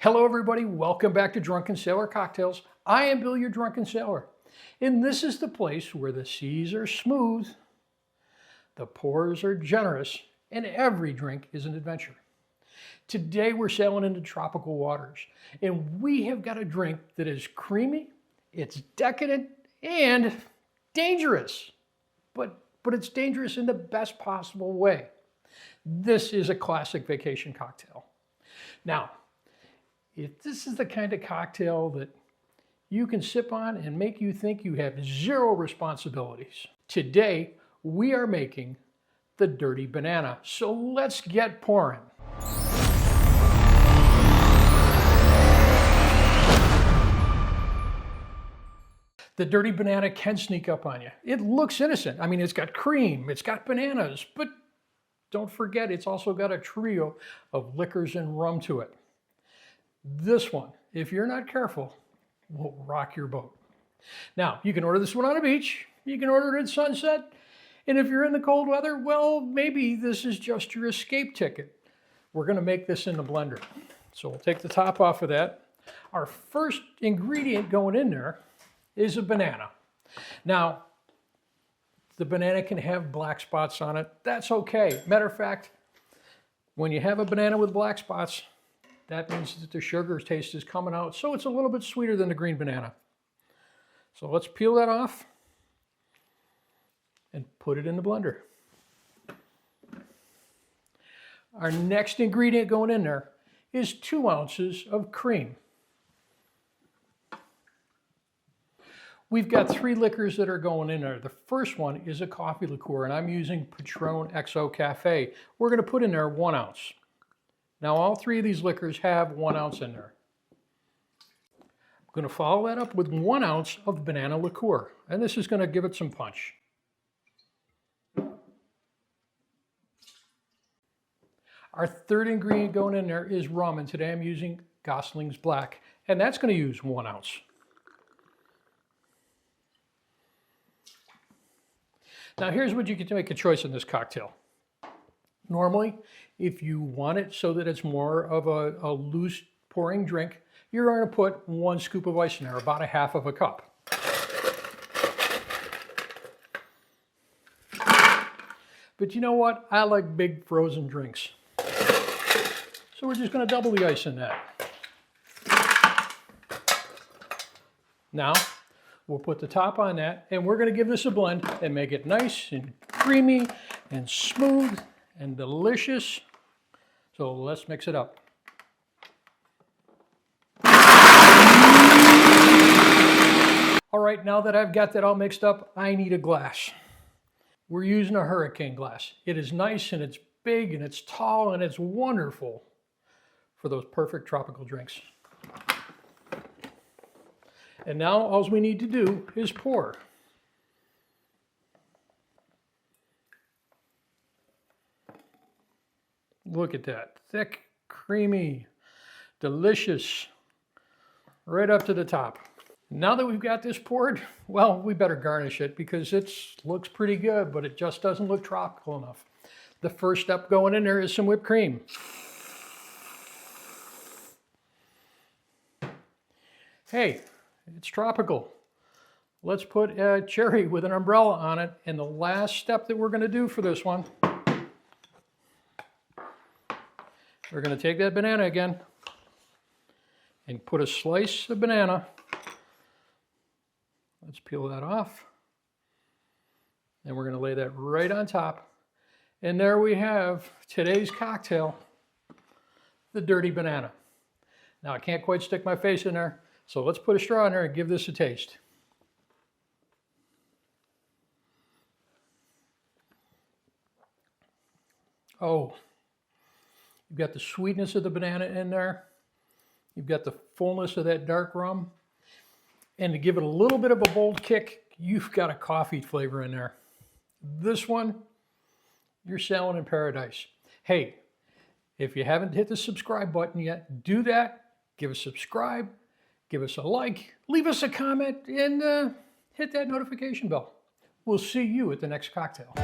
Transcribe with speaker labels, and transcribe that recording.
Speaker 1: Hello everybody, welcome back to Drunken Sailor Cocktails. I am Bill, your Drunken Sailor. And this is the place where the seas are smooth, the pours are generous, and every drink is an adventure. Today we're sailing into tropical waters, and we have got a drink that is creamy, it's decadent, and dangerous. But it's dangerous in the best possible way. This is a classic vacation cocktail. Now, if this is the kind of cocktail that you can sip on and make you think you have zero responsibilities, today we are making the Dirty Banana. So let's get pouring. The Dirty Banana can sneak up on you. It looks innocent. I mean, it's got cream, it's got bananas, but don't forget it's also got a trio of liquors and rum to it. This one, if you're not careful, will rock your boat. Now, you can order this one on a beach, you can order it at sunset, and if you're in the cold weather, well, maybe this is just your escape ticket. We're gonna make this in the blender. So we'll take the top off of that. Our first ingredient going in there is a banana. Now, the banana can have black spots on it. That's okay. Matter of fact, when you have a banana with black spots, that means that the sugar taste is coming out, so it's a little bit sweeter than the green banana. So let's peel that off and put it in the blender. Our next ingredient going in there is 2 ounces of cream. We've got 3 liquors that are going in there. The first one is a coffee liqueur, and I'm using Patron XO Cafe. We're going to put in there 1 ounce. Now, all 3 of these liquors have 1 ounce in there. I'm going to follow that up with 1 ounce of banana liqueur, and this is going to give it some punch. Our third ingredient going in there is rum, and today I'm using Gosling's Black, and that's going to use 1 ounce. Now, here's what you get to make a choice in this cocktail. Normally, if you want it so that it's more of a loose pouring drink, you're going to put 1 scoop of ice in there, about 1/2 of a cup. But you know what? I like big frozen drinks. So we're just going to double the ice in that. Now, we'll put the top on that, and we're going to give this a blend and make it nice and creamy and smooth and delicious. So let's mix it up. All right, now that I've got that all mixed up, I need a glass. We're using a hurricane glass. It is nice and it's big and it's tall and it's wonderful for those perfect tropical drinks. And now all we need to do is pour. Look at that, thick, creamy, delicious, right up to the top. Now that we've got this poured, well, we better garnish it because it looks pretty good, but it just doesn't look tropical enough. The first step going in there is some whipped cream. Hey, it's tropical. Let's put a cherry with an umbrella on it. And the last step that we're going to do for this one, we're going to take that banana again and put a slice of banana. Let's peel that off. And we're going to lay that right on top. And there we have today's cocktail, the Dirty Banana. Now I can't quite stick my face in there, so let's put a straw in there and give this a taste. Oh, you've got the sweetness of the banana in there. You've got the fullness of that dark rum. And to give it a little bit of a bold kick, you've got a coffee flavor in there. This one, you're sailing in paradise. Hey, if you haven't hit the subscribe button yet, do that. Give us a subscribe, give us a like, leave us a comment, and hit that notification bell. We'll see you at the next cocktail.